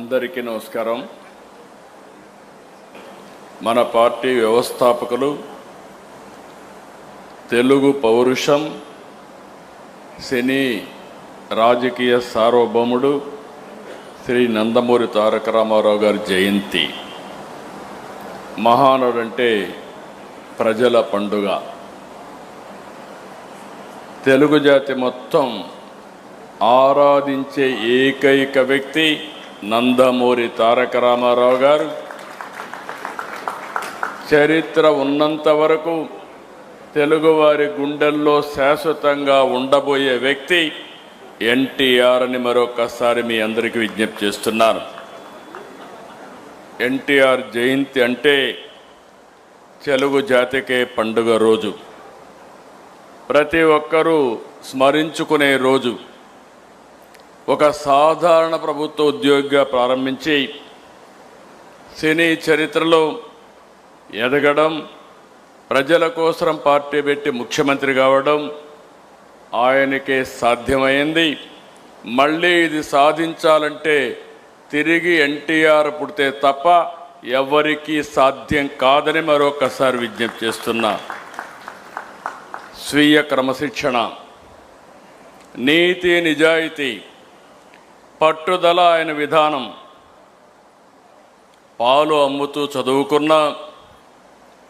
అందరికీ నమస్కారం. మన పార్టీ వ్యవస్థాపకులు, తెలుగు పౌరుషం, సినీ రాజకీయ సార్వభౌముడు శ్రీ నందమూరి తారక రామారావు గారి జయంతి. మహానుడంటే ప్రజల పండుగ. తెలుగు జాతి మొత్తం ఆరాధించే ఏకైక వ్యక్తి నందమూరి తారక రామారావు గారు. చరిత్ర ఉన్నంత వరకు తెలుగువారి గుండెల్లో శాశ్వతంగా ఉండబోయే వ్యక్తి ఎన్టీఆర్ అని మరొకసారి మీ అందరికీ విజ్ఞప్తి చేస్తున్నాను. ఎన్టీఆర్ జయంతి అంటే తెలుగు జాతికే పండుగ రోజు, ప్రతి ఒక్కరూ స్మరించుకునే రోజు. ఒక సాధారణ ప్రభుత్వ ఉద్యోగిగా ప్రారంభించి సినీ చరిత్రలో ఎదగడం, ప్రజల కోసం పార్టీ పెట్టి ముఖ్యమంత్రి కావడం ఆయనకే సాధ్యమైంది. మళ్ళీ ఇది సాధించాలంటే తిరిగి ఎన్టీఆర్ పుడితే తప్ప ఎవరికీ సాధ్యం కాదని మరొకసారి విజ్ఞప్తి చేస్తున్నా. స్వీయ క్రమశిక్షణ, నీతి, నిజాయితీ, పట్టుదల ఆయన విధానం. పాలు అమ్ముతూ చదువుకున్న,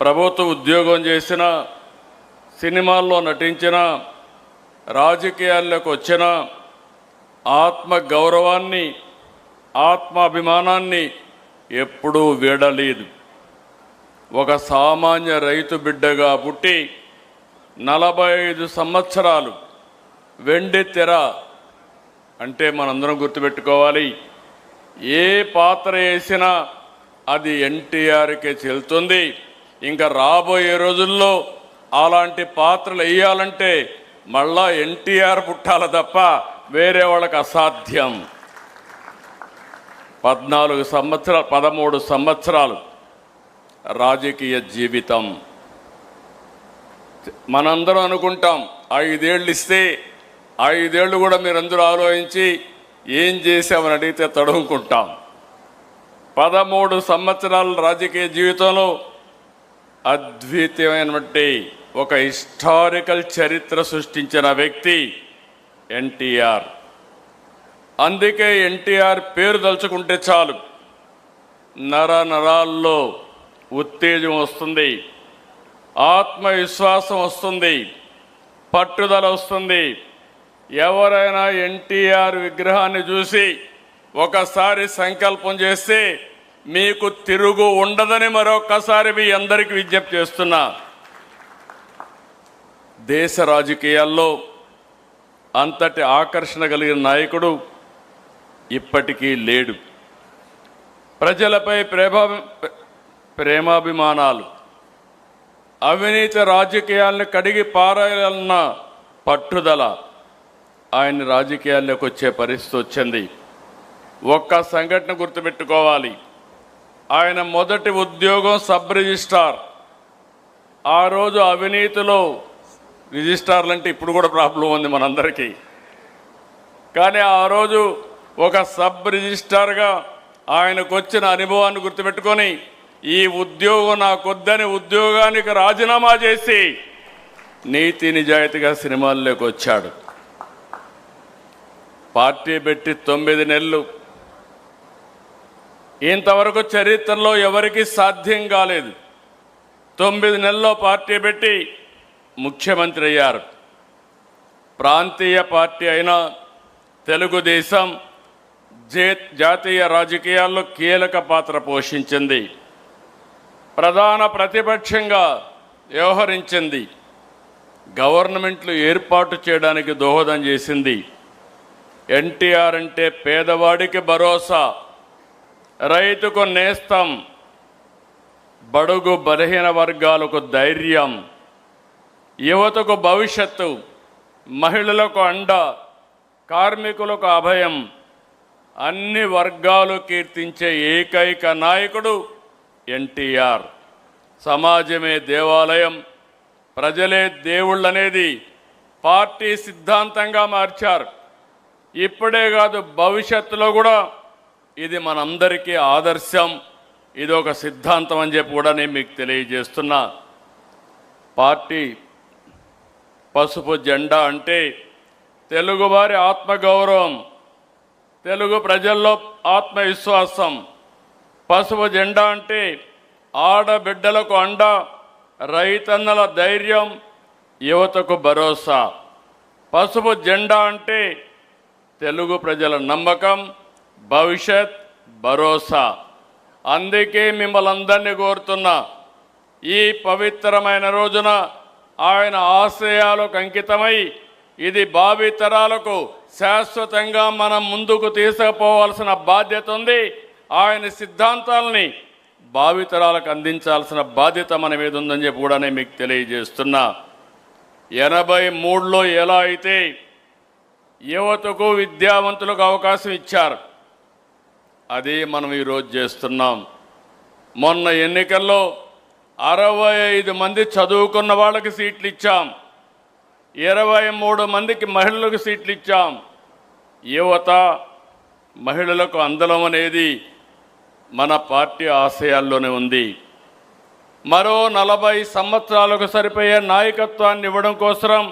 ప్రభుత్వ ఉద్యోగం చేసిన, సినిమాల్లో నటించిన, రాజకీయాల్లోకి వచ్చిన ఆత్మ గౌరవాన్ని, ఆత్మాభిమానాన్ని ఎప్పుడూ వీడలేదు. ఒక సామాన్య రైతు బిడ్డగా పుట్టి 45 సంవత్సరాలు వెండి తెర అంటే మనందరం గుర్తుపెట్టుకోవాలి, ఏ పాత్ర వేసినా అది ఎన్టీఆర్కే చెల్లుతుంది. ఇంకా రాబోయే రోజుల్లో అలాంటి పాత్రలు వేయాలంటే మళ్ళా ఎన్టీఆర్ పుట్టాల తప్ప వేరే వాళ్ళకి అసాధ్యం. 13 సంవత్సరాలు రాజకీయ జీవితం. మనందరం అనుకుంటాం 5 ఏళ్ళు ఇస్తే 5 ఏళ్ళు కూడా మీరందరూ ఆలోచించి ఏం చేశామని అడిగితే తడుముకుంటాం. 13 సంవత్సరాల రాజకీయ జీవితంలో అద్వితీయమైనటువంటి ఒక హిస్టారికల్ చరిత్ర సృష్టించిన వ్యక్తి ఎన్టీఆర్. అందుకే ఎన్టీఆర్ పేరు తలుచుకుంటే చాలు నరాల్లో ఉత్తేజం వస్తుంది, ఆత్మవిశ్వాసం వస్తుంది, పట్టుదల వస్తుంది. ఎవరైనా ఎన్టీఆర్ విగ్రహాన్ని చూసి ఒకసారి సంకల్పం చేస్తే మీకు తిరుగు ఉండదని మరొకసారి మీ అందరికీ విజ్ఞప్తి చేస్తున్నా. దేశ రాజకీయాల్లో అంతటి ఆకర్షణ కలిగిన నాయకుడు ఇప్పటికీ లేడు. ప్రజలపై ప్రేమాభిమానాలు, అవినీతి రాజకీయాలను కడిగి పారాయాలన్న పట్టుదల ఆయన రాజకీయాల్లోకి వచ్చే పరిస్థితి వచ్చింది. ఒక్క సంఘటన గుర్తుపెట్టుకోవాలి. ఆయన మొదటి ఉద్యోగం సబ్ రిజిస్ట్రార్. ఆ రోజు అవినీతిలో రిజిస్ట్రార్లు అంటే ఇప్పుడు కూడా ప్రాబ్లం ఉంది మనందరికీ. కానీ ఆ రోజు ఒక సబ్ రిజిస్ట్రార్గా ఆయనకు వచ్చిన అనుభవాన్ని గుర్తుపెట్టుకొని ఈ ఉద్యోగం నాకొద్దని ఉద్యోగానికి రాజీనామా చేసి నీతి నిజాయితీగా సినిమాల్లోకి వచ్చాడు. పార్టీ పెట్టి 9 నెలలు. ఇంతవరకు చరిత్రలో ఎవరికి సాధ్యం కాలేదు. 9 నెలల్లో పార్టీ పెట్టి ముఖ్యమంత్రి అయ్యారు. ప్రాంతీయ పార్టీ అయిన తెలుగుదేశం జాతీయ రాజకీయాల్లో కీలక పాత్ర పోషించింది. ప్రధాన ప్రతిపక్షంగా వ్యవహరించింది. గవర్నమెంట్లు ఏర్పాటు చేయడానికి దోహదం చేసింది. ఎన్టీఆర్ అంటే పేదవాడికి భరోసా, రైతుకు నేస్తం, బడుగు బలహీన వర్గాలకు ధైర్యం, యువతకు భవిష్యత్తు, మహిళలకు అండ, కార్మికులకు అభయం, అన్ని వర్గాలు కీర్తించే ఏకైక నాయకుడు ఎన్టీఆర్. సమాజమే దేవాలయం, ప్రజలే దేవుళ్ళనేది పార్టీ సిద్ధాంతంగా మార్చారు. ఇప్పుడే కాదు, భవిష్యత్తులో కూడా ఇది మనందరికీ ఆదర్శం, ఇది ఒక సిద్ధాంతం అని చెప్పి కూడా నేను మీకు తెలియజేస్తున్నా. పార్టీ పసుపు జెండా అంటే తెలుగువారి ఆత్మగౌరవం, తెలుగు ప్రజల్లో ఆత్మవిశ్వాసం. పసుపు జెండా అంటే ఆడబిడ్డలకు అండ, రైతన్నల ధైర్యం, యువతకు భరోసా. పసుపు జెండా అంటే తెలుగు ప్రజల నమ్మకం, భవిష్యత్, భరోసా. అందుకే మిమ్మల్ని అందరినీ కోరుతున్నా, ఈ పవిత్రమైన రోజున ఆయన ఆశయాలకు అంకితమై ఇది భావితరాలకు శాశ్వతంగా మనం ముందుకు తీసుకుపోవాల్సిన బాధ్యత ఉంది. ఆయన సిద్ధాంతాలని భావితరాలకు అందించాల్సిన బాధ్యత మన మీద ఉందని చెప్పి కూడా నేను మీకు తెలియజేస్తున్నా. 83లో ఎలా అయితే యువతకు విద్యావంతులకు అవకాశం ఇచ్చారు, అదే మనం ఈరోజు చేస్తున్నాం. మొన్న ఎన్నికల్లో 65 మంది చదువుకున్న వాళ్ళకి సీట్లు ఇచ్చాం, 23 మందికి మహిళలకు సీట్లు ఇచ్చాం. యువత, మహిళలకు అందలం అనేది మన పార్టీ ఆశయాల్లోనే ఉంది. మరో 40 సంవత్సరాలకు సరిపోయే నాయకత్వాన్ని ఇవ్వడం కోసం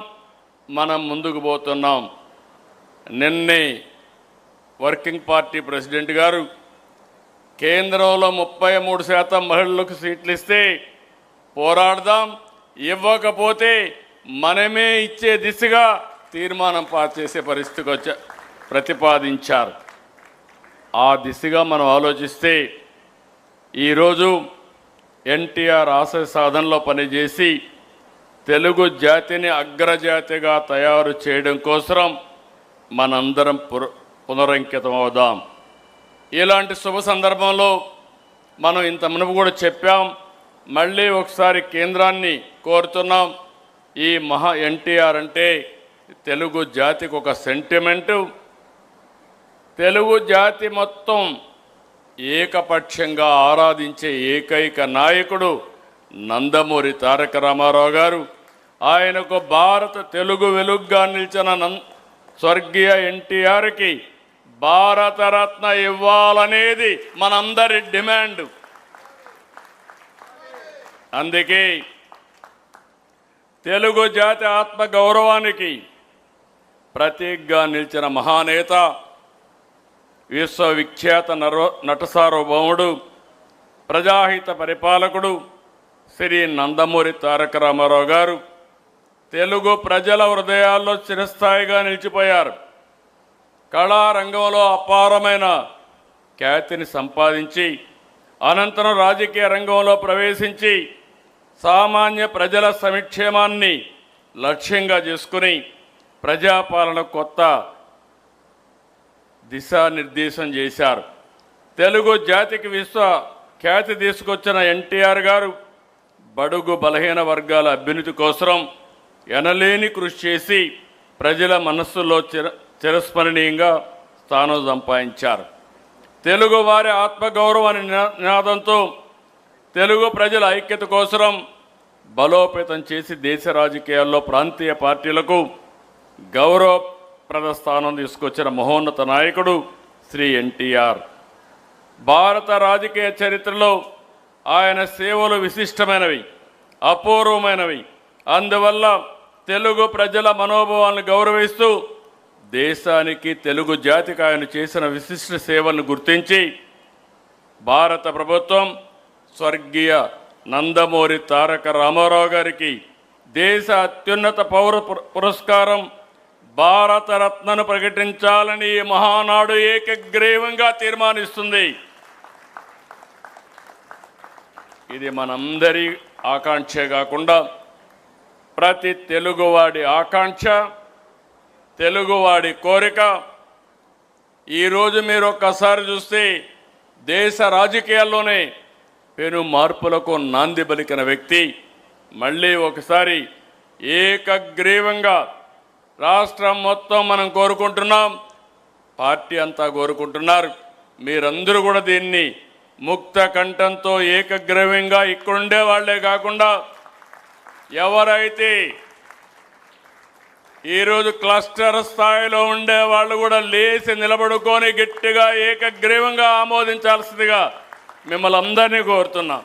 మనం ముందుకు పోతున్నాం. నిన్నే వర్కింగ్ పార్టీ ప్రెసిడెంట్ గారు కేంద్రంలో 33% మహిళలకు సీట్లు ఇస్తే పోరాడదాం, ఇవ్వకపోతే మనమే ఇచ్చే దిశగా తీర్మానం పాస్ చేసే పరిస్థితికి ప్రతిపాదించారు. ఆ దిశగా మనం ఆలోచిస్తే ఈరోజు ఎన్టీఆర్ ఆశయ సాధనలో పనిచేసి తెలుగు జాతిని అగ్రజాతిగా తయారు చేయడం కోసం మనందరం పునరంకితం అవుదాం. ఇలాంటి శుభ సందర్భంలో మనం ఇంత మునుపు కూడా చెప్పాం, మళ్ళీ ఒకసారి కేంద్రాన్ని కోరుతున్నాం. ఈ ఎన్టీఆర్ అంటే తెలుగు జాతికి ఒక సెంటిమెంటు. తెలుగు జాతి మొత్తం ఏకపక్షంగా ఆరాధించే ఏకైక నాయకుడు నందమూరి తారక రామారావు గారు. ఆయనకు భారత తెలుగు వెలుగుగా నిలిచిన స్వర్గీయ ఎన్టీఆర్కి భారతరత్న ఇవ్వాలనేది మనందరి డిమాండ్. అందుకే తెలుగు జాతి ఆత్మ గౌరవానికి ప్రతీకగా నిలిచిన మహానేత, విశ్వవిఖ్యాత నట సార్వభౌముడు, ప్రజాహిత పరిపాలకుడు శ్రీ నందమూరి తారక రామారావు గారు తెలుగు ప్రజల హృదయాల్లో చిరస్థాయిగా నిలిచిపోయారు. కళారంగంలో అపారమైన ఖ్యాతిని సంపాదించి అనంతరం రాజకీయ రంగంలో ప్రవేశించి సామాన్య ప్రజల సంక్షేమాన్ని లక్ష్యంగా చేసుకుని ప్రజాపాలన కొత్త దిశానిర్దేశం చేశారు. తెలుగు జాతికి విశ్వ ఖ్యాతి తీసుకొచ్చిన ఎన్టీఆర్ గారు బడుగు బలహీన వర్గాల అభ్యున్నతి కోసం ఎనలేని కృషి చేసి ప్రజల మనస్సులో చిరస్మరణీయంగా స్థానం సంపాదించారు. తెలుగు వారి ఆత్మగౌరవ నినాదంతో తెలుగు ప్రజల ఐక్యత కోసం బలోపేతం చేసి దేశ రాజకీయాల్లో ప్రాంతీయ పార్టీలకు గౌరవప్రద స్థానం తీసుకొచ్చిన మహోన్నత నాయకుడు శ్రీ ఎన్టీఆర్. భారత రాజకీయ చరిత్రలో ఆయన సేవలు విశిష్టమైనవి, అపూర్వమైనవి. అందువల్ల తెలుగు ప్రజల మనోభావాలను గౌరవిస్తూ దేశానికి, తెలుగు జాతికి ఆయన చేసిన విశిష్ట సేవలను గుర్తించి భారత ప్రభుత్వం స్వర్గీయ నందమూరి తారక రామారావు గారికి దేశ అత్యున్నత పౌర పురస్కారం భారతరత్నను ప్రకటించాలని ఈ మహానాడు ఏకగ్రీవంగా తీర్మానిస్తుంది. ఇది మనందరి ఆకాంక్షే కాకుండా ప్రతి తెలుగువాడి ఆకాంక్ష, తెలుగువాడి కోరిక. ఈరోజు మీరు ఒక్కసారి చూస్తే దేశ రాజకీయాల్లోనే పెను మార్పులకు నాంది పలికిన వ్యక్తి మళ్ళీ ఒకసారి ఏకగ్రీవంగా రాష్ట్రం మొత్తం మనం కోరుకుంటున్నాం, పార్టీ అంతా కోరుకుంటున్నారు. మీరందరూ కూడా దీన్ని ముక్త కంఠంతో ఏకగ్రీవంగా ఇక్కడుండే వాళ్లే కాకుండా ఎవరైతే ఈరోజు క్లస్టర్ స్థాయిలో ఉండే వాళ్ళు కూడా లేచి నిలబడుకొని గట్టిగా ఏకగ్రీవంగా ఆమోదించాల్సిందిగా మిమ్మల్ని అందరినీ కోరుతున్నా.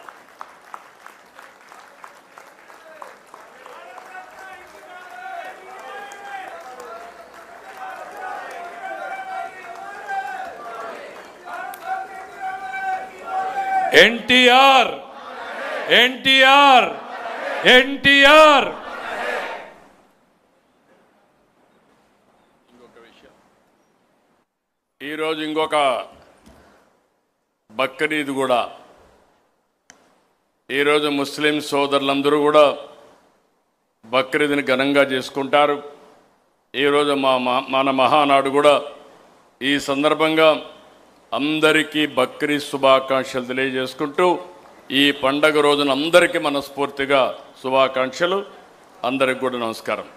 ఎన్టీఆర్ ఎన్టీఆర్ ఎన్టీఆర్. ఈరోజు ఇంకొక బక్రీద్ కూడా. ఈరోజు ముస్లిం సోదరులందరూ కూడా బక్రీద్ని ఘనంగా చేసుకుంటారు. ఈరోజు మన మహానాడు కూడా. ఈ సందర్భంగా అందరికీ బక్రీద్ శుభాకాంక్షలు తెలియజేసుకుంటూ ఈ పండగ రోజున అందరికీ మనస్ఫూర్తిగా శుభాకాంక్షలు. అందరికి కూడా నమస్కారం.